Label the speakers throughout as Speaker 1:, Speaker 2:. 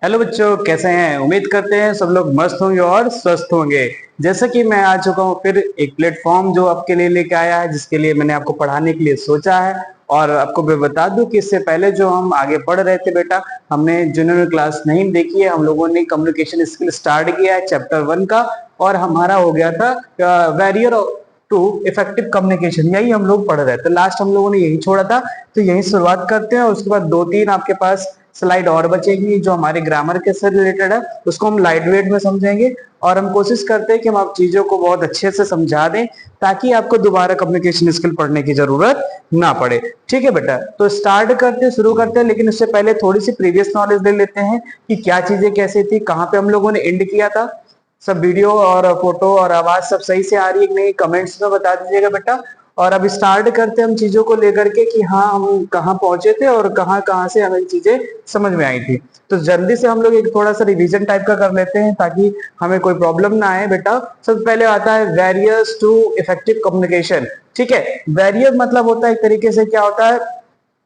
Speaker 1: Hello बच्चों, कैसे हैं? उम्मीद करते हैं सब लोग मस्त होंगे और स्वस्थ होंगे। जैसा कि मैं आ चुका हूँ फिर एक प्लेटफॉर्म जो आपके लिए लेके आया है, जिसके लिए मैंने आपको पढ़ाने के लिए सोचा है। और आपको मैं बता दूं कि इससे पहले जो हम आगे पढ़ रहे थे बेटा, हमने जूनियर क्लास नहीं देखी है। हम लोगों ने कम्युनिकेशन स्किल स्टार्ट किया है चैप्टर 1 का, और हमारा हो गया था बैरियर टू इफेक्टिव कम्युनिकेशन। यही हम लोग पढ़ रहे थे, लास्ट हम लोगों ने यही छोड़ा था। तो यही शुरुआत करते हैं, और उसके बाद 2-3 आपके पास स्लाइड और बचेगी जो हमारे ग्रामर के से रिलेटेड है। उसको हम लाइट वेट में समझेंगे, और हम कोशिश करते हैं कि हम आप चीजों को बहुत अच्छे से समझा दें, ताकि आपको दोबारा कम्युनिकेशन स्किल पढ़ने की जरूरत ना पड़े। ठीक है बेटा, तो स्टार्ट करते शुरू करते हैं, लेकिन उससे पहले थोड़ी सी प्रीवियस नॉलेज ले लेते हैं कि क्या चीजें कैसी थी, कहाँ पे हम लोगों ने एंड किया था। सब वीडियो और फोटो और आवाज सब सही से आ रही है कि नहीं, कमेंट्स में बता दीजिएगा बेटा। और अब स्टार्ट करते हैं हम चीजों को लेकर के कि हाँ हम कहाँ पहुंचे थे और कहाँ कहाँ से हमें चीजें समझ में आई थी। तो जल्दी से हम लोग एक थोड़ा सा रिवीजन टाइप का कर लेते हैं, ताकि हमें कोई प्रॉब्लम ना आए बेटा। सबसे पहले आता है बैरियर्स टू इफेक्टिव कम्युनिकेशन। ठीक है, बैरियर मतलब होता है एक तरीके से क्या होता है,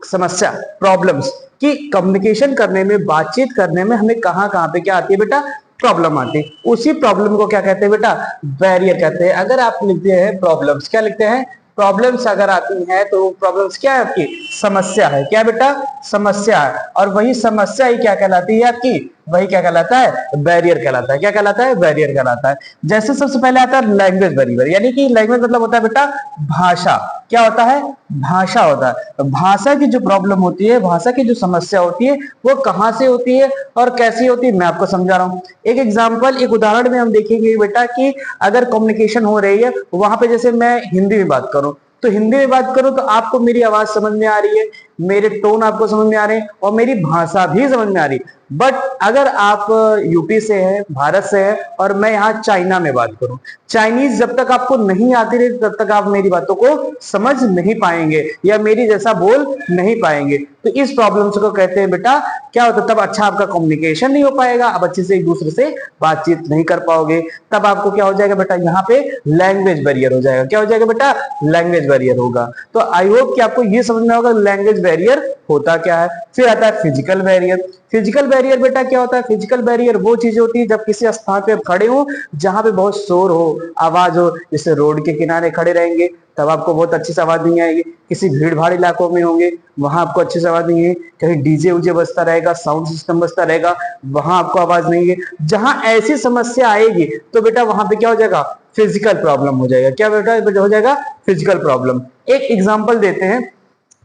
Speaker 1: समस्या, प्रॉब्लम्स। कि कम्युनिकेशन करने में, बातचीत करने में हमें कहाँ कहाँ पे क्या आती है बेटा, प्रॉब्लम आती है। उसी प्रॉब्लम को क्या कहते हैं बेटा, बैरियर कहते हैं। अगर आप लिखते हैं प्रॉब्लम्स, क्या लिखते हैं, प्रॉब्लम्स अगर आती है तो प्रॉब्लम्स क्या है आपकी, समस्या है। क्या बेटा, समस्या है। और वही समस्या ही क्या कहलाती है आपकी, वही क्या कहलाता है, बैरियर कहलाता है। क्या कहलाता है, बैरियर कहलाता है। जैसे सबसे पहले आता है लैंग्वेज बैरियर, यानी कि लैंग्वेज मतलब होता है बेटा भाषा। क्या होता है, भाषा होता है। भाषा की जो प्रॉब्लम होती है, भाषा की जो समस्या होती है, वो कहां से होती है और कैसी होती है, मैं आपको समझा रहा हूं। एक एग्जांपल, एक उदाहरण में हम देखेंगे बेटा कि अगर कम्युनिकेशन हो रही है वहां पे, जैसे मैं हिंदी में बात करूं, तो हिंदी में बात करूं तो आपको मेरी आवाज समझ में आ रही है, मेरे टोन आपको समझ में आ रहे हैं, और मेरी भाषा भी समझ में आ रही है। बट अगर आप यूपी से हैं, भारत से हैं, और मैं यहाँ चाइना में बात करूं, चाइनीज जब तक आपको नहीं आती रही तब तक आप मेरी बातों को समझ नहीं पाएंगे या मेरी जैसा बोल नहीं पाएंगे। तो इस प्रॉब्लम्स को कहते हैं बेटा, क्या होता है, तब अच्छा आपका कम्युनिकेशन नहीं हो पाएगा, आप अच्छे से एक दूसरे से बातचीत नहीं कर पाओगे। तब आपको क्या हो जाएगा बेटा, यहाँ पे लैंग्वेज बैरियर हो जाएगा। क्या हो जाएगा बेटा, लैंग्वेज बैरियर होगा। तो आई होप कि आपको ये समझ में होगा लैंग्वेज बैरियर होता क्या है। फिर आता है फिजिकल बैरियर। फिजिकल बैरियर बेटा क्या होता है, फिजिकल बैरियर वो चीज होती है जब किसी स्थान पे आप खड़े हो जहां पे बहुत शोर हो, आवाज हो। जैसे रोड के किनारे खड़े रहेंगे तब आपको बहुत अच्छी से आवाज नहीं आएगी। किसी भीड़ भाड़ इलाकों में होंगे वहां आपको अच्छी से आवाज नहीं है। कहीं डीजे उजे बजता रहेगा, साउंड सिस्टम बजता रहेगा, वहां आपको आवाज नहीं है। जहां ऐसी समस्या आएगी तो बेटा वहां पे क्या हो जाएगा, फिजिकल प्रॉब्लम हो जाएगा। क्या बेटा हो जाएगा, फिजिकल प्रॉब्लम। एक एग्जांपल देते हैं,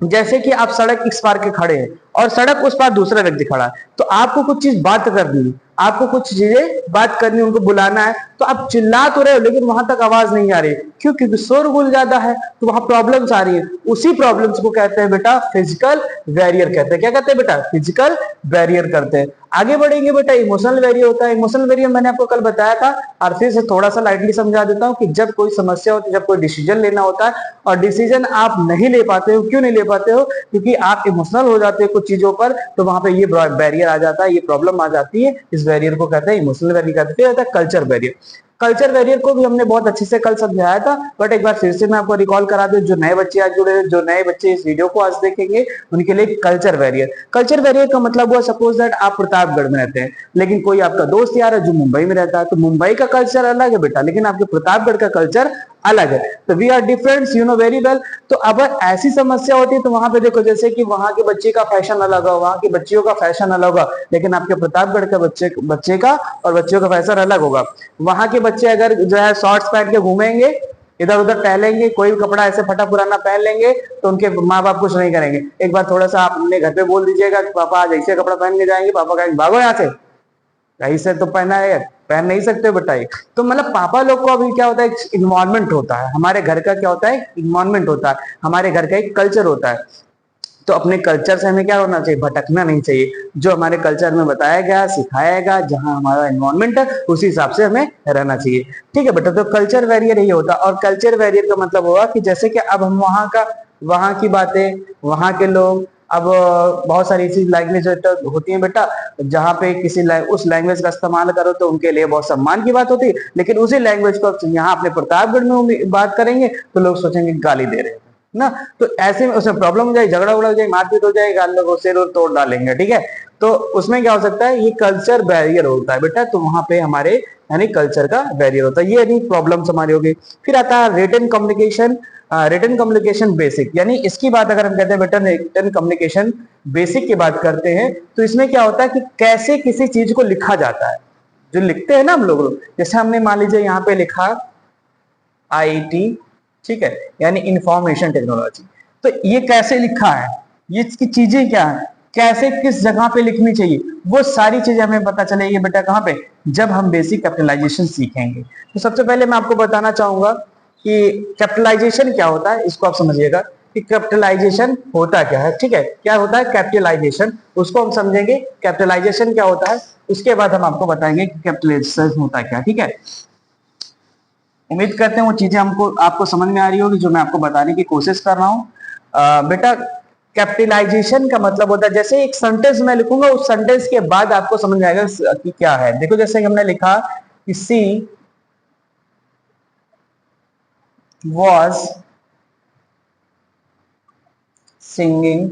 Speaker 1: जैसे कि आप सड़क इस पार के खड़े हैं और सड़क उस पार दूसरा व्यक्ति खड़ा है, तो आपको कुछ चीज बात करनी है, आपको कुछ चीजें बात करनी है, उनको बुलाना है। तो आप चिल्ला तो रहे हो लेकिन वहां तक आवाज नहीं आ रही। क्यों? क्योंकि शोरगुल ज्यादा है, तो वहां प्रॉब्लम्स आ रही है। उसी प्रॉब्लम्स को कहते हैं बेटा फिजिकल बैरियर कहते हैं। क्या कहते हैं बेटा, फिजिकल बैरियर करते हैं। आगे बढ़ेंगे बेटा, इमोशनल बैरियर होता है। इमोशनल बैरियर मैंने आपको कल बताया था, और फिर से थोड़ा सा लाइटली समझा देता हूं कि जब कोई समस्या होती है, जब कोई डिसीजन लेना होता है और डिसीजन आप नहीं ले पाते हो, क्यों नहीं ले पाते हो, क्योंकि आप इमोशनल हो जाते हो कुछ चीजों पर, तो वहां पे ये बैरियर आ जाता है, ये प्रॉब्लम आ जाती है। इस बैरियर को कहते हैं इमोशनल बैरियर कहते हैं। कल्चर बैरियर, कल्चर बैरियर को भी हमने बहुत अच्छे से कल समझाया था, बट एक बार फिर से मैं आपको रिकॉल करा दूं। जो नए बच्चे आज जुड़े हैं, जो नए बच्चे इस वीडियो को आज देखेंगे, उनके लिए कल्चर बैरियर। कल्चर बैरियर का मतलब हुआ, सपोज दैट आप प्रतापगढ़ में रहते हैं, लेकिन कोई आपका दोस्त यार है जो मुंबई में रहता है, तो मुंबई का कल्चर अलग है बेटा, लेकिन आपके प्रतापगढ़ का कल्चर अलग है। तो we are different, you know very well. तो अब ऐसी समस्या होती है तो वहां पे देखो, जैसे कि वहां के बच्चे का फैशन अलग होगा, वहां की बच्चियों का फैशन अलग होगा, लेकिन आपके प्रतापगढ़ का बच्चे का और बच्चियों का फैशन अलग होगा। वहां के बच्चे अगर जो है शॉर्ट्स पहन के घूमेंगे, इधर उधर टहलेंगे, कोई भी कपड़ा ऐसे फटा पुराना पहन लेंगे, तो उनके माँ बाप कुछ नहीं करेंगे। एक बार थोड़ा सा आप अपने घर पे बोल दीजिएगा कि पापा आज ऐसे कपड़ा पहन के जाएंगे, पापा कहेंगे भागो यहाँ से, ऐसे तो पहना है, पहन नहीं सकते बेटा। तो मतलब पापा लोग को अभी क्या होता है, इन्वायरमेंट होता है हमारे घर का, क्या होता है, इन्वायरमेंट होता है हमारे घर का, एक कल्चर होता है। तो अपने कल्चर से हमें क्या होना चाहिए, भटकना नहीं चाहिए। जो हमारे कल्चर में बताया गया, सिखाया गया, जहां हमारा एनवायरमेंट है उसी हिसाब से हमें रहना चाहिए। ठीक है बेटा, तो कल्चर बैरियर यही होता है। और कल्चर बैरियर का मतलब होगा कि जैसे कि अब हम वहां की बातें, वहां के लोग, अब बहुत सारी ऐसी लैंग्वेज होती है बेटा, जहाँ पे उस लैंग्वेज का इस्तेमाल करो तो उनके लिए बहुत सम्मान की बात होती है, लेकिन उसी लैंग्वेज को यहाँ अपने प्रतापगढ़ में बात करेंगे तो लोग सोचेंगे गाली दे रहे हैं ना। तो ऐसे में उसमें प्रॉब्लम हो जाए, झगड़ा उगड़ा हो जाए, मारपीट हो जाए, गाल लोग सिर और तोड़ डालेंगे। ठीक है, तो उसमें क्या हो सकता है, ये कल्चर बैरियर होता है बेटा, तो वहां पे हमारे यानी कल्चर का बैरियर होता है, ये यानी प्रॉब्लम्स हमारी होगी। फिर आता है written communication. Written communication basic, यानी इसकी बात अगर हम कहते हैं बेटा रिटन कम्युनिकेशन बेसिक की बात करते हैं, तो इसमें क्या होता है कि कैसे किसी चीज को लिखा जाता है, जो लिखते हैं ना हम लोग, जैसे हमने मान लीजिए यहाँ पे लिखा आईटी, ठीक है, यानी इंफॉर्मेशन टेक्नोलॉजी, तो ये कैसे लिखा है, ये इसकी चीजें क्या है, कैसे किस जगह पे लिखनी चाहिए, वो सारी चीजें हमें पता चलेगी बेटा कहाँ पे, जब हम बेसिक कैपिटलाइजेशन सीखेंगे। तो सबसे पहले मैं आपको बताना चाहूंगा कि कैपिटलाइजेशन क्या होता है, इसको आप समझिएगा कि कैपिटलाइजेशन होता क्या है। ठीक है, क्या होता है कैपिटलाइजेशन, उसको हम समझेंगे कैपिटलाइजेशन क्या होता है, उसके बाद हम आपको बताएंगे कि कैपिटलाइजेशन होता क्या। ठीक है, उम्मीद करते हैं वो चीजें हमको आपको समझ में आ रही होगी जो मैं आपको बताने की कोशिश कर रहा हूँ। बेटा कैपिटलाइजेशन का मतलब होता है, जैसे एक सेंटेंस मैं लिखूंगा, उस सेंटेंस के बाद आपको समझ में आएगा कि क्या है। देखो जैसे हमने लिखा कि सी was singing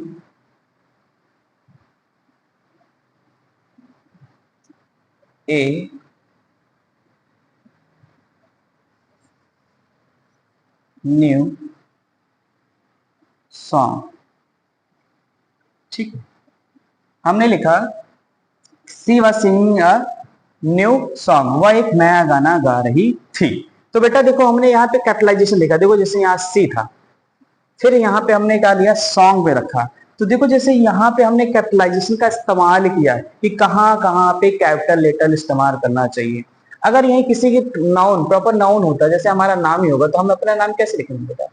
Speaker 1: a new song। ठीक है, हमने लिखा सी was singing a new song, वह एक नया गाना गा रही थी। तो बेटा देखो हमने यहाँ पे कैपिटलाइजेशन लिखा, देखो जैसे यहाँ सी था, फिर यहाँ पे हमने क्या लिया सॉन्ग पे रखा, तो देखो जैसे यहाँ पे हमने कैपिटलाइजेशन का इस्तेमाल किया कि कहाँ कहाँ पे कैपिटल लेटर इस्तेमाल करना चाहिए। अगर यही किसी की नाउन प्रॉपर नाउन होता, जैसे हमारा नाम ही होगा, तो हम अपना नाम कैसे लिखेंगे बेटा,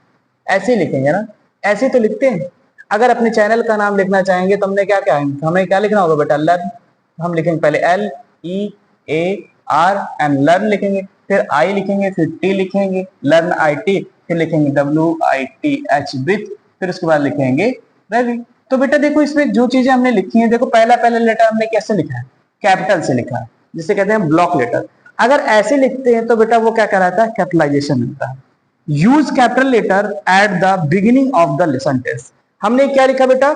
Speaker 1: ऐसे ही लिखेंगे ना, ऐसे तो लिखते हैं। अगर अपने चैनल का नाम लिखना चाहेंगे तो हमने क्या क्या हमें क्या लिखना होगा बेटा, लर्न, हम लिखेंगे पहले LEARN लर्न लिखेंगे, फिर आई लिखेंगे, फिर टी लिखेंगे लर्न IT, फिर लिखेंगे WITH विथ, फिर उसके बाद लिखेंगे रवि। तो बेटा देखो इसमें जो चीजें हमने लिखी हैं, देखो पहला लेटर हमने कैसे लिखा है, कैपिटल से लिखा है, जिसे कहते हैं ब्लॉक लेटर। अगर ऐसे लिखते हैं तो बेटा वो क्या कहलाता है, कैपिटलाइजेशन मिलता है। Use capital letter at the beginning of the sentence. हमने क्या लिखा बेटा,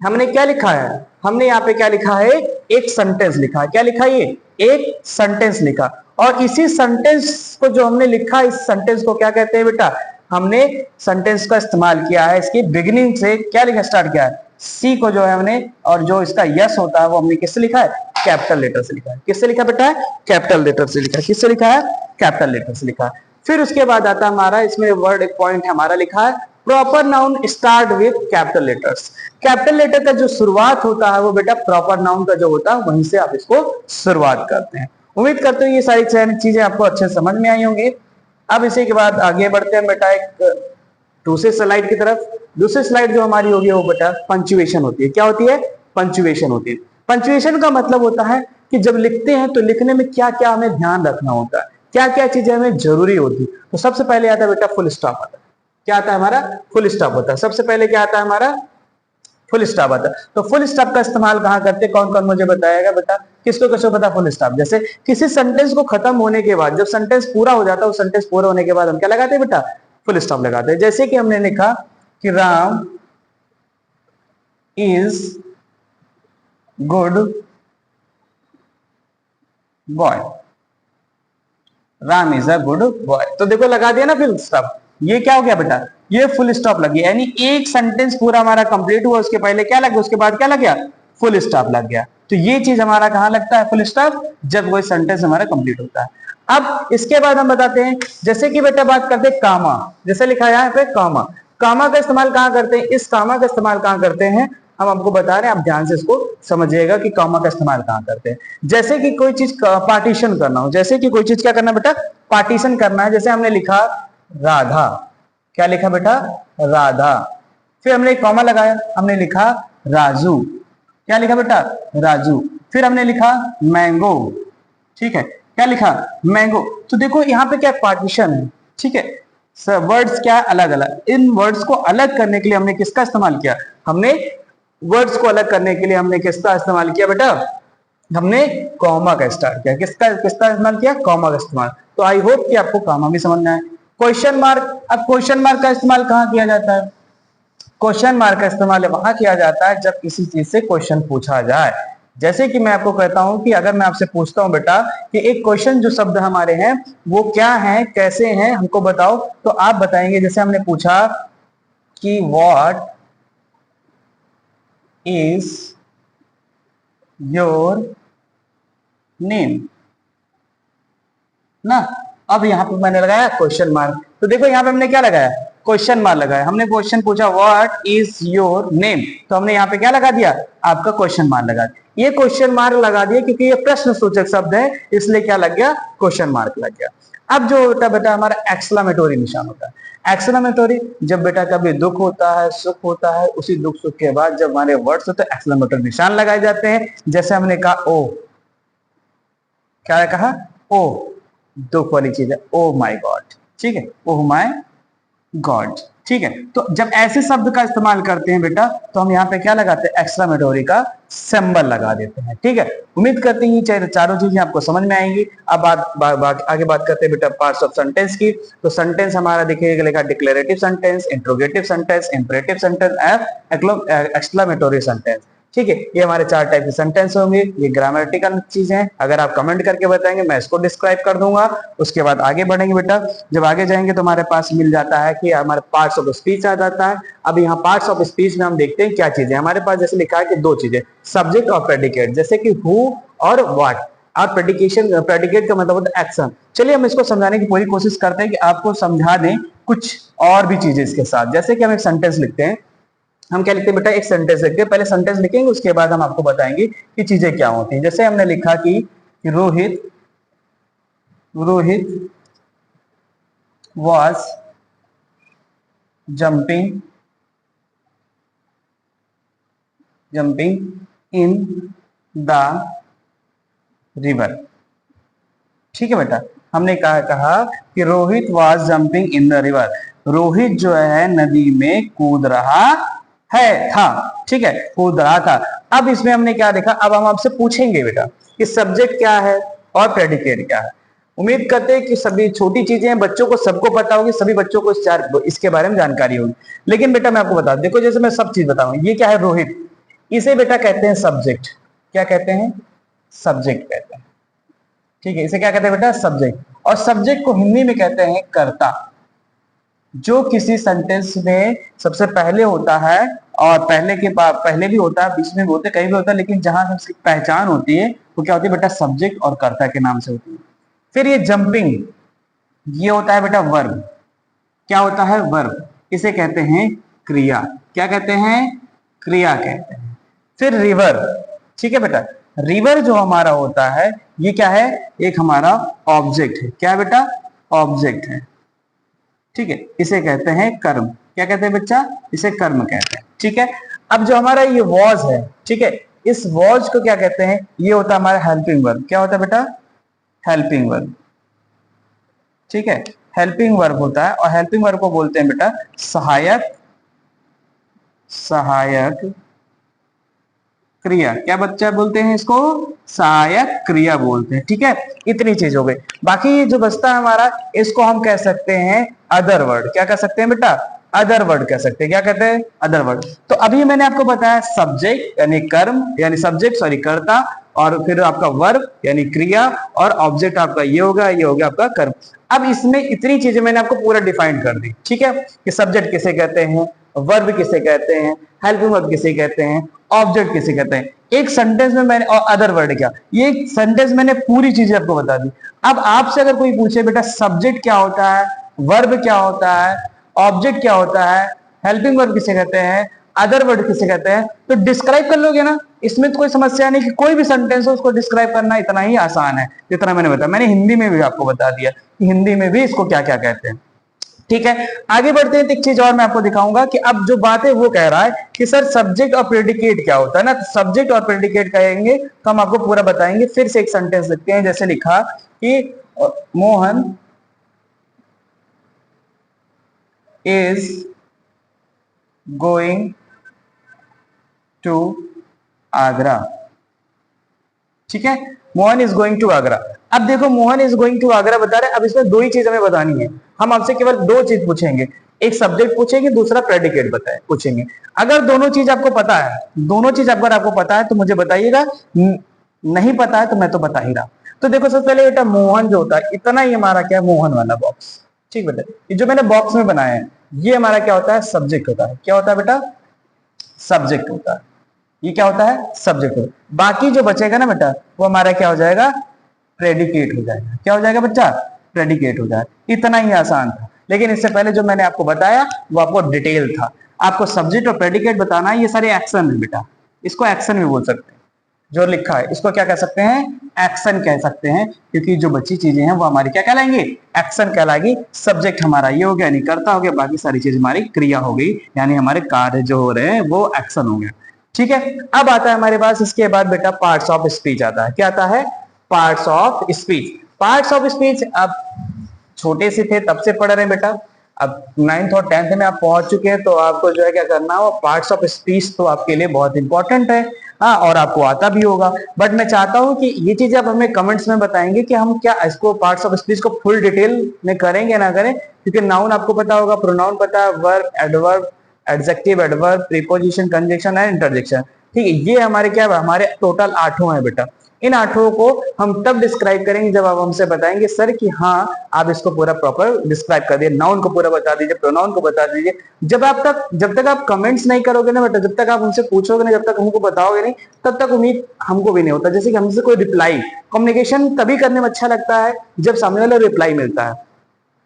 Speaker 1: हमने क्या लिखा है, हमने यहाँ पे क्या लिखा है, एक सेंटेंस लिखा है। क्या लिखा है, ये एक सेंटेंस लिखा, और इसी सेंटेंस को जो हमने लिखा, इस सेंटेंस को क्या कहते हैं बेटा, हमने सेंटेंस का इस्तेमाल किया है, इसकी बिगिनिंग से क्या लिखा स्टार्ट किया है, सी को जो है हमने, और जो इसका यस होता है वो हमने किससे लिखा है, कैपिटल लेटर से लिखा है। किससे लिखा बेटा है, कैपिटल लेटर से लिखा है। किससे लिखा है, कैपिटल लेटर से लिखा है। फिर उसके बाद आता है हमारा, इसमें वर्ड एक पॉइंट है हमारा लिखा है, proper noun start with capital letters. Capital letter का जो शुरुआत होता है वो बेटा प्रॉपर नाउन का जो होता है वहीं से आप इसको शुरुआत करते हैं। उम्मीद करते हो ये सारी चीजें आपको अच्छे समझ में आई होंगी। अब इसी के बाद आगे बढ़ते हैं बेटा एक दूसरे स्लाइड की तरफ। दूसरी स्लाइड जो हमारी होगी वो बेटा पंक्चुएशन होती है। क्या होती है, पंक्चुएशन होती है। पंक्चुएशन का मतलब होता है कि जब लिखते हैं तो लिखने में क्या क्या हमें ध्यान रखना होता है, क्या क्या चीजें हमें जरूरी होती। तो सबसे पहले आता है बेटा फुल स्टॉप आता है। क्या आता है हमारा, फुल स्टॉप होता है। सबसे पहले क्या आता है हमारा, फुल स्टॉप आता है। तो फुल स्टॉप का इस्तेमाल कहाँ करते हैं, कौन कौन मुझे बताएगा बेटा, किसको किसको पता फुल स्टॉप। जैसे किसी सेंटेंस को खत्म होने के बाद, जब सेंटेंस पूरा हो जाता है, उस सेंटेंस पूरा होने के बाद हम क्या लगाते हैं बेटा, फुल स्टॉप लगाते हैं। जैसे कि हमने लिखा कि Ram is good boy, Ram is a good boy, तो देखो लगा दिया ना फुल स्टॉप। ये क्या हो गया बेटा, ये फुल स्टॉप लग गया, यानी एक सेंटेंस पूरा हमारा कंप्लीट हुआ, उसके पहले क्या लग गया, उसके बाद क्या लग गया, फुल स्टॉप लग गया। तो ये चीज हमारा कहां लगता है, फुल स्टॉप, जब कोई सेंटेंस हमारा कंप्लीट होता है। अब इसके बाद हम बताते हैं, जैसे कि बेटा बात करते हैं कामा, जैसे लिखा है यहाँ पे कामा। कामा का इस्तेमाल कहां करते हैं, इस कामा का इस्तेमाल कहां करते हैं, हम आपको बता रहे हैं, आप ध्यान से इसको समझिएगा कि कामा का इस्तेमाल कहां करते हैं। जैसे कि कोई चीज पार्टीशन करना हो, जैसे कि कोई चीज क्या करना बेटा, पार्टीशन करना है। जैसे हमने लिखा राधा, क्या लिखा बेटा, राधा, फिर हमने एक कॉमा लगाया, हमने लिखा राजू, क्या लिखा बेटा, राजू, फिर हमने लिखा मैंगो, ठीक है, क्या लिखा, मैंगो। तो देखो यहाँ पे क्या पार्टीशन है, ठीक है, वर्ड्स क्या अलग अलग, इन वर्ड्स को अलग करने के लिए हमने किसका इस्तेमाल किया, हमने वर्ड्स को अलग करने के लिए हमने किसका इस्तेमाल किया बेटा, हमने कॉमा का स्टार्ट किया। किसका किसका इस्तेमाल किया, कॉमा का इस्तेमाल। तो आई होप कि आपको कॉमा भी समझना है। क्वेश्चन मार्क, अब क्वेश्चन मार्क का इस्तेमाल कहां किया जाता है, क्वेश्चन मार्क का इस्तेमाल वहां किया जाता है जब किसी चीज से क्वेश्चन पूछा जाए। जैसे कि मैं आपको कहता हूं कि अगर मैं आपसे पूछता हूं बेटा कि एक क्वेश्चन जो शब्द हमारे हैं वो क्या है, कैसे हैं, हमको बताओ, तो आप बताएंगे। जैसे हमने पूछा कि व्हाट इज योर नेम ना। अब यहाँ पे मैंने लगाया क्वेश्चन मार्क, तो देखो यहाँ पे हमने क्या लगाया, क्वेश्चन मार्क लगाया। हमने क्वेश्चन पूछा व्हाट इज योर नेम, तो हमने यहाँ पे क्या लगा दिया, आपका क्वेश्चन मार्क लगा दिया। ये क्वेश्चन मार्क लगा दिया क्योंकि ये प्रश्न सूचक शब्द है, इसलिए क्या लग गया, क्वेश्चन मार्क लग गया। अब जो होता है बेटा हमारा एक्सक्लेमेटोरी निशान होता है। एक्सक्लेमेटोरी जब बेटा कभी दुख होता है, सुख होता है, उसी दुख सुख के बाद जब हमारे वर्ड्स होते हैं एक्सक्लेमेटोरी निशान लगाए जाते हैं। जैसे हमने कहा ओ, क्या कहा, ओ दुख वाली चीज है, ओ माई गॉड, ठीक है, ओ माई गॉड, ठीक है। तो जब ऐसे शब्द का इस्तेमाल करते हैं बेटा, तो हम यहाँ पे क्या लगाते हैं, एक्सक्लेमेटोरी का सिंबल लगा देते हैं, ठीक है। उम्मीद करते हैं चारों चीजें आपको समझ में आएंगी। अब आगे बात करते हैं बेटा पार्ट्स ऑफ सेंटेंस की। तो सेंटेंस हमारा देखिएगा लिखा declarative sentence, interrogative sentence, imperative sentence, exclamatory sentence, ठीक है। ये हमारे 4 टाइप के सेंटेंस होंगे। ये ग्रामेटिकल चीजें हैं, अगर आप कमेंट करके बताएंगे मैं इसको डिस्क्राइब कर दूंगा। उसके बाद आगे बढ़ेंगे बेटा, जब आगे जाएंगे तो हमारे पास मिल जाता है कि हमारे पार्ट्स ऑफ स्पीच आ जाता है। अब यहाँ पार्ट्स ऑफ स्पीच में हम देखते हैं क्या चीजें हमारे पास, जैसे लिखा है कि 2 चीजें, सब्जेक्ट और प्रेडिकेट, जैसे कि हु और व्हाट। और प्रेडिकेट का मतलब होता है एक्शन। चलिए हम इसको समझाने की पूरी कोशिश करते हैं कि आपको समझा दें कुछ और भी चीजें इसके साथ। जैसे कि हम एक सेंटेंस लिखते हैं, हम क्या लिखते हैं बेटा, एक सेंटेंस लिखते हैं, पहले सेंटेंस लिखेंगे उसके बाद हम आपको बताएंगे कि चीजें क्या होती हैं। जैसे हमने लिखा कि Rohit was jumping in the river, ठीक है बेटा। हमने कहा कि Rohit was jumping in the river, Rohit जो है नदी में कूद रहा था, ठीक है, कूद रहा था। अब इसमें हमने क्या देखा, अब हम आपसे पूछेंगे बेटा कि सब्जेक्ट क्या है और प्रेडिकेट क्या है। उम्मीद करते हैं कि सभी छोटी चीजें हैं, बच्चों को सबको पता होगी, सभी बच्चों को इसके बारे में जानकारी होगी। लेकिन बेटा मैं आपको बता दूं, देखो जैसे मैं सब चीज बताऊंगा, ये क्या है, रोहित, इसे बेटा कहते हैं सब्जेक्ट। क्या कहते हैं, सब्जेक्ट कहते हैं, ठीक है, इसे क्या कहते हैं बेटा, सब्जेक्ट। और सब्जेक्ट को हिंदी में कहते हैं कर्ता, जो किसी सेंटेंस में सबसे पहले होता है, और पहले भी होता है, बीच में भी होता है, कहीं भी होता है, लेकिन जहां सबकी पहचान होती है वो क्या होती है बेटा, सब्जेक्ट और कर्ता के नाम से होती है। फिर ये जंपिंग, ये होता है बेटा वर्ब। क्या होता है, वर्ब, इसे कहते हैं क्रिया। क्या कहते हैं, क्रिया कहते हैं। फिर रिवर, ठीक है बेटा, रिवर जो हमारा होता है ये क्या है, एक हमारा ऑब्जेक्ट है। क्या बेटा, ऑब्जेक्ट है, ठीक है, इसे कहते हैं कर्म। क्या कहते हैं बच्चा, इसे कर्म कहते हैं, ठीक है। अब जो हमारा ये वॉज है, ठीक है, इस वॉज को क्या कहते हैं, ये होता है हमारा हेल्पिंग वर्ब। क्या होता है बेटा, हेल्पिंग वर्ब, ठीक है, हेल्पिंग वर्ब होता है। और हेल्पिंग वर्ब को बोलते हैं बेटा सहायक क्रिया। क्या बच्चा बोलते हैं इसको, सहायक क्रिया बोलते हैं, ठीक है। इतनी चीज हो गई। बाकी जो बचता है हमारा, इसको हम कह सकते हैं अदर वर्ड। क्या कह सकते हैं बेटा, अदर वर्ड कह सकते हैं। क्या कहते हैं, अदर वर्ड। तो अभी मैंने आपको बताया सब्जेक्ट यानी कर्म, यानी सब्जेक्ट सॉरी कर्ता, और फिर आपका वर्ब यानी क्रिया, और ऑब्जेक्ट आपका ये होगा, ये हो गया आपका कर्म। अब इसमें इतनी चीजें मैंने आपको पूरा डिफाइन कर दी, ठीक है, कि सब्जेक्ट किसे कहते हैं, वर्ब किसे कहते हैं, हेल्पिंग वर्ब किसे कहते हैं, ऑब्जेक्ट किसे कहते हैं। एक सेंटेंस में मैंने, और अदर वर्ड क्या, ये सेंटेंस मैंने पूरी चीजें आपको बता दी। अब आपसे अगर कोई पूछे बेटा सब्जेक्ट क्या होता है, वर्ब क्या होता है, ऑब्जेक्ट क्या होता है, हेल्पिंग वर्ब किसे कहते हैं, अदर वर्ड किसे कहते हैं, तो डिस्क्राइब कर लोगे ना। इसमें तो कोई समस्या नहीं कि कोई भी सेंटेंस हो उसको डिस्क्राइब करना इतना ही आसान है जितना मैंने बताया। मैंने हिंदी में भी आपको बता दिया कि हिंदी में भी इसको क्या क्या कहते हैं, ठीक है। आगे बढ़ते हैं तो एक चीज और मैं आपको दिखाऊंगा कि अब जो बात है वो कह रहा है कि सर सब्जेक्ट और प्रेडिकेट क्या होता है ना। तो सब्जेक्ट और प्रेडिकेट कहेंगे तो हम आपको पूरा बताएंगे। फिर से एक सेंटेंस लिखते हैं, जैसे लिखा कि Mohan is going to Agra, ठीक है, Mohan is going to Agra. अब देखो Mohan is going to Agra बता रहे, अब इसमें 2 ही चीज हमें बतानी है। हम आपसे केवल 2 चीज पूछेंगे। एक सब्जेक्ट पूछेंगे, दूसरा प्रेडिकेट बताए पूछेंगे। अगर दोनों चीज आपको पता है, दोनों चीज अगर आपको पता है तो मुझे बताइएगा, नहीं पता है तो मैं तो बता ही रहा। तो देखो सबसे पहले बेटा मोहन जो होता है, इतना ही हमारा क्या है, मोहन वाला बॉक्स। ठीक बेटा, ये जो मैंने बॉक्स में बनाया है ये हमारा क्या होता है, सब्जेक्ट होता है। क्या होता है बेटा, सब्जेक्ट होता है। ये क्या होता है, सब्जेक्ट होता है। बाकी जो बचेगा ना बेटा वो हमारा क्या हो जाएगा, प्रेडिकेट हो जाएगा। क्या हो जाएगा बच्चा, प्रेडिकेट हो जाएगा। इतना ही आसान था। लेकिन इससे पहले जो मैंने आपको बताया वो आपको डिटेल था। आपको सब्जेक्ट और प्रेडिकेट बताना है, ये सारे एक्शन है बेटा, इसको एक्शन भी बोल सकते हैं। जो लिखा है इसको क्या कह सकते हैं, एक्शन कह सकते हैं, क्योंकि जो बची चीजें हैं वो हमारी क्या कहलाएंगी, एक्शन कहलाएगी। सब्जेक्ट हमारा ये हो गया, नहीं करता हो गया, बाकी सारी चीज हमारी क्रिया हो गई, यानी हमारे कार्य जो हो रहे हैं वो एक्शन हो गया। ठीक है, अब आता है हमारे पास इसके बाद बेटा पार्ट्स ऑफ स्पीच आता है। क्या आता है, parts of speech. Parts of speech अब छोटे से थे तब से पढ़ रहे हैं बेटा, अब 9th और 10th में आप पहुंच चुके हैं, तो आपको जो है क्या करना हो, पार्ट्स ऑफ स्पीच तो आपके लिए बहुत इंपॉर्टेंट है। हाँ, और आपको आता भी होगा, बट मैं चाहता हूं कि ये चीजें आप हमें कमेंट्स में बताएंगे कि हम क्या इसको पार्ट्स ऑफ स्पीच को फुल डिटेल में करेंगे ना करें। क्योंकि नाउन आपको पता होगा, प्रोनाउन पता है, verb, adverb, adjective, adverb, preposition, conjunction and interjection. ठीक है, ये हमारे क्या है, हमारे टोटल 8 है बेटा। इन 8 को हम तब डिस्क्राइब करेंगे जब आप हमसे बताएंगे सर कि हाँ आप इसको पूरा प्रॉपर डिस्क्राइब कर दिए, नाउन को पूरा बता दीजिए, प्रोनाउन को बता दीजिए। जब तक आप कमेंट्स नहीं करोगे ना बेटा, जब तक आप हमसे पूछोगे ना, जब तक हमको बताओगे नहीं, तब तक उम्मीद हमको भी नहीं होता। जैसे कि हमसे कोई रिप्लाई, कम्युनिकेशन तभी करने में अच्छा लगता है जब सामने वाला रिप्लाई मिलता है।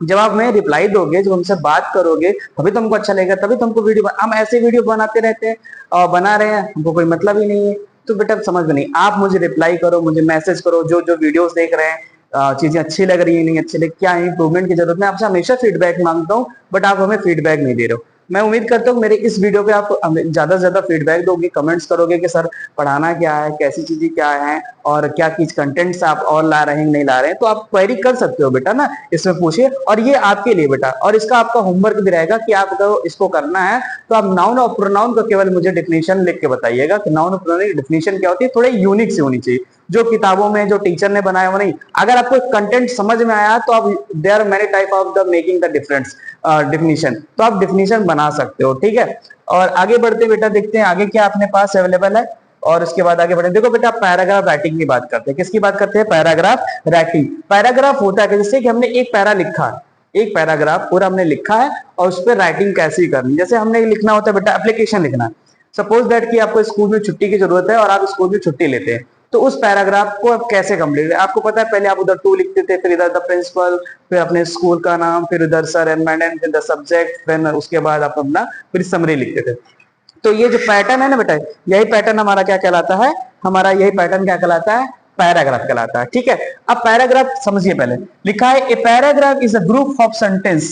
Speaker 1: जब आप हमें रिप्लाई दोगे, जब हमसे बात करोगे, तभी तो हमको अच्छा लगेगा, तभी तो हमको वीडियो, हम ऐसे वीडियो बनाते रहते हैं और बना रहे हैं, हमको कोई मतलब ही नहीं है। तो बेटा समझ में नहीं, आप मुझे रिप्लाई करो, मुझे मैसेज करो, जो जो वीडियोस देख रहे हैं, चीजें अच्छी लग रही है नहीं अच्छी लग, क्या इंप्रूवमेंट की जरूरत है, आपसे हमेशा फीडबैक मांगता हूँ, बट आप हमें फीडबैक नहीं दे रहे हो। मैं उम्मीद करता हूँ मेरे इस वीडियो पे आप ज्यादा से ज्यादा फीडबैक दोगे, कमेंट्स करोगे कि सर पढ़ाना क्या है, कैसी चीजें क्या है, और क्या चीज कंटेंट्स आप और ला रहे हैं नहीं ला रहे हैं, तो आप क्वेरी कर सकते हो बेटा ना, इसमें पूछिए। और ये आपके लिए बेटा, और इसका आपका होमवर्क भी रहेगा कि आपको इसको करना है तो आप नाउन और प्रोनाउन का केवल मुझे डेफिनेशन लिख के बताइएगा कि नाउन और प्रोनाउन की डेफिनेशन क्या होती है। थोड़े यूनिक से होनी चाहिए, जो किताबों में जो टीचर ने बनाया वो नहीं। अगर आपको कंटेंट समझ में आया तो आप, there are many type of the making the difference definition, तो आप डेफिनेशन बना सकते हो। ठीक है, और आगे बढ़ते बेटा देखते हैं आगे क्या अपने पास अवेलेबल है, और उसके बाद आगे बढ़े। देखो बेटा पैराग्राफ राइटिंग की बात करते हैं। किसकी बात करते हैं, पैराग्राफ राइटिंग। पैराग्राफ होता है जैसे कि हमने एक पैरा लिखा है, एक पैराग्राफ पूरा हमने लिखा है, और उस पर राइटिंग कैसे करनी। जैसे हमने लिखना होता है बेटा, एप्लीकेशन लिखना है। सपोज दैट कि आपको स्कूल में छुट्टी की जरूरत है और आप स्कूल में छुट्टी लेते हैं, तो उस पैराग्राफ को आप कैसे कंप्लीट, आपको पता है पहले आप उधर टू लिखते थे, फिर इधर द प्रिंसिपल, फिर अपने स्कूल का नाम, फिर इधर सर एंड मैडम, फिर द सब्जेक्ट, फिर उसके बाद आप अपना फिर समरी लिखते थे। तो ये जो पैटर्न है ना बेटा, यही पैटर्न हमारा क्या कहलाता है, हमारा यही पैटर्न क्या कहलाता है, पैराग्राफ कहलाता है। ठीक है, अब पैराग्राफ समझिए, पहले लिखा है a paragraph is a group of sentence,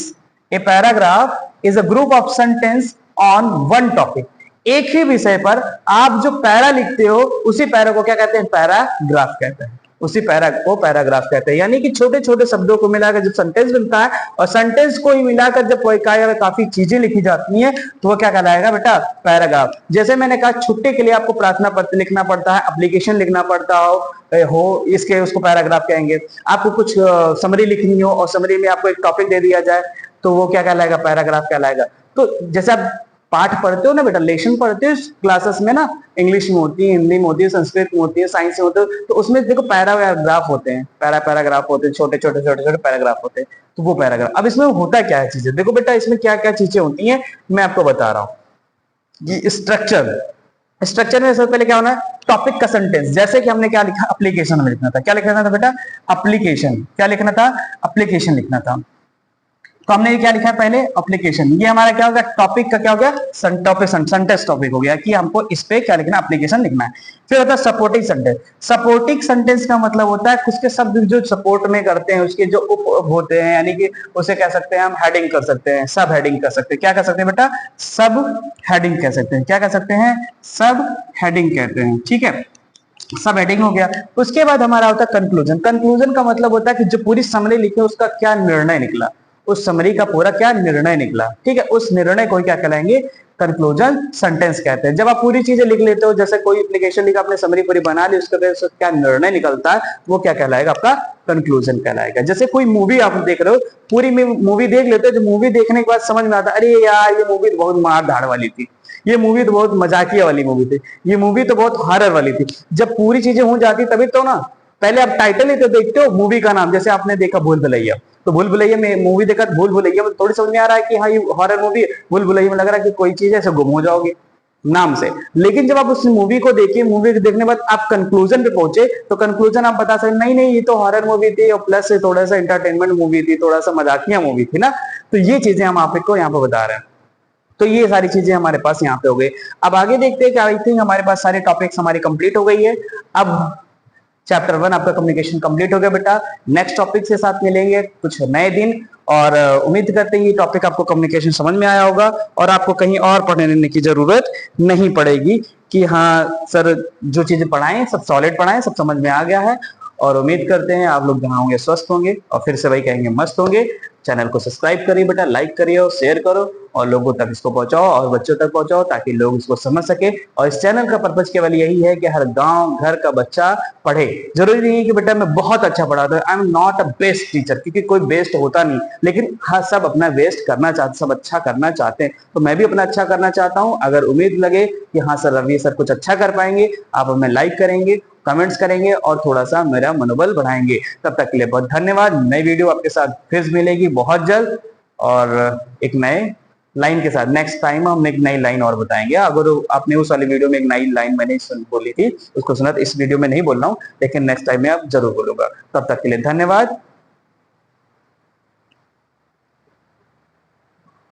Speaker 1: a paragraph is a group of sentence on one topic. एक ही विषय पर आप जो पैरा लिखते हो उसी पैरा को क्या कहते हैं, पैराग्राफ कहते हैं, उसी पैरा को पैराग्राफ कहते हैं। यानी कि छोटे छोटे शब्दों को मिलाकर जब सेंटेंस बनता है, और सेंटेंस को ही मिलाकर जब कोई काफी चीजें लिखी जाती हैं, तो वो क्या कहलाएगा बेटा, पैराग्राफ। जैसे मैंने कहा छुट्टी के लिए आपको प्रार्थना पत्र लिखना पड़ता है, एप्लीकेशन लिखना पड़ता हो इसके, उसको पैराग्राफ कहेंगे। आपको कुछ समरी लिखनी हो और समरी में आपको एक टॉपिक दे दिया जाए, तो वो क्या कहलाएगा, पैराग्राफ कहलाएगा। तो जैसे आप पाठ पढ़ते हो ना बेटा, लेसन पढ़ते हो क्लासेस में ना, इंग्लिश में होती है, हिंदी में होती है, संस्कृत में होती है, साइंस में होते है, तो उसमें देखो पैराग्राफ होते हैं, पैराग्राफ होते हैं, छोटे छोटे छोटे छोटे पैराग्राफ होते हैं, तो वो पैराग्राफ। अब इसमें होता क्या है चीजें, देखो बेटा इसमें क्या क्या चीजें होती हैं मैं आपको बता रहा हूँ। ये स्ट्रक्चर में सबसे पहले क्या होना है, टॉपिक का सेंटेंस। जैसे कि हमने क्या लिखा, एप्लीकेशन में लिखना था, क्या लिखना था बेटा, एप्लीकेशन, क्या लिखना था, एप्लीकेशन लिखना था। तो हमने क्या लिखा है पहले, एप्लीकेशन। ये हमारा क्या हो गया, टॉपिक का क्या हो गया, सेंटेंस टॉपिक हो गया कि हमको इस पे क्या लिखना, एप्लीकेशन लिखना है। फिर होता है सपोर्टिंग सेंटेंस। सपोर्टिंग सेंटेंस का मतलब होता है उसके शब्द जो सपोर्ट में करते हैं, उसके जो उप होते हैं, यानी कि उसे कह सकते हैं हम हेडिंग कर सकते हैं, सब हेडिंग कर सकते हैं। क्या कर सकते हैं बेटा, सब हेडिंग कह सकते हैं। क्या कह सकते हैं, सब हेडिंग कहते हैं। ठीक है, सब हेडिंग हो गया। उसके बाद हमारा होता है कंक्लूजन। कंक्लूजन का मतलब होता है कि जो पूरी समरी लिखी है उसका क्या निर्णय निकला, उस समरी का पूरा क्या निर्णय निकला। ठीक है, उस निर्णय को क्या कहलाएंगे, कंक्लूजन सेंटेंस कहते हैं। जब आप पूरी चीजें लिख लेते हो, जैसे कोई एप्लीकेशन लिखा, आपने समरी पूरी बना ली, उसके बाद क्या निर्णय निकलता है वो क्या कहलाएगा, आपका कंक्लूजन कहलाएगा। जैसे कोई मूवी आप देख रहे हो, पूरी मूवी देख लेते हो, जो मूवी देखने के बाद समझ में आता है, अरे यार ये मूवी तो बहुत मार धाड़ वाली थी, ये मूवी तो बहुत मजाकिया वाली मूवी थी, ये मूवी तो बहुत हॉरर वाली थी। जब पूरी चीजें हो जाती तभी तो ना, पहले आप टाइटल ही तो देखते हो मूवी का नाम। जैसे आपने देखा भूल भुलैया, तो भूल भुलैया में मूवी देखा, भूल भुलैया में थोड़ी समझ में आ रहा है कि हाँ ये हॉरर मूवी है, भूल भुलैया में लग रहा है कि कोई चीज ऐसे गुम हो जाओगे नाम से। लेकिन जब आप उस मूवी को देखिए, मूवी को देखने के बाद आप कंक्लूजन पे पहुंचे, तो कंक्लूजन आप बता सकते नहीं नहीं ये तो हॉरर मूवी थी और प्लस थोड़ा सा एंटरटेनमेंट मूवी थी, थोड़ा सा मजाकिया मूवी थी ना। तो ये चीजें हम आपको यहाँ पे बता रहे हैं। तो ये सारी चीजें हमारे पास यहाँ पे हो गई। अब आगे देखते हैं कि आई थिंक हमारे पास सारे टॉपिक्स हमारी कंप्लीट हो गई है। अब चैप्टर 1 आपका कम्युनिकेशन कंप्लीट हो गया बेटा। नेक्स्ट टॉपिक के साथ मिलेंगे कुछ नए दिन, और उम्मीद करते हैं ये टॉपिक आपको कम्युनिकेशन समझ में आया होगा और आपको कहीं और पढ़ने की जरूरत नहीं पड़ेगी कि हाँ सर जो चीजें पढ़ाएं सब सॉलिड पढ़ाएं, सब समझ में आ गया है। और उम्मीद करते हैं आप लोग जहां होंगे स्वस्थ होंगे, और फिर से वही कहेंगे मस्त होंगे। चैनल को सब्सक्राइब करिए बेटा, लाइक करिए और शेयर करो और लोगों तक इसको पहुंचाओ और बच्चों तक पहुंचाओ ताकि लोग इसको समझ सके। और इस चैनल का पर्पज केवल यही है कि हर गांव घर का बच्चा पढ़े। जरूरी नहीं है कि बेटा मैं बहुत अच्छा पढ़ाता हूँ, I am not a best teacher, क्योंकि कोई बेस्ट होता नहीं, लेकिन हाँ सब अपना बेस्ट करना चाहते, सब अच्छा करना चाहते हैं। तो मैं भी अपना अच्छा करना चाहता हूँ। अगर उम्मीद लगे कि हाँ सर रवि सर कुछ अच्छा कर पाएंगे, आप हमें लाइक करेंगे, कमेंट्स करेंगे और थोड़ा सा मेरा मनोबल बढ़ाएंगे। तब तक के लिए बहुत धन्यवाद। नई वीडियो आपके साथ फिर मिलेगी बहुत जल्द और एक नए लाइन के साथ। नेक्स्ट टाइम हम एक नई लाइन और बताएंगे। अगर आपने उस वाली वीडियो में एक नई लाइन मैंने बोली थी उसको सुना, तो इस वीडियो में नहीं बोल रहा हूँ, लेकिन नेक्स्ट टाइम में आप जरूर बोलूंगा। तब तक के लिए धन्यवाद।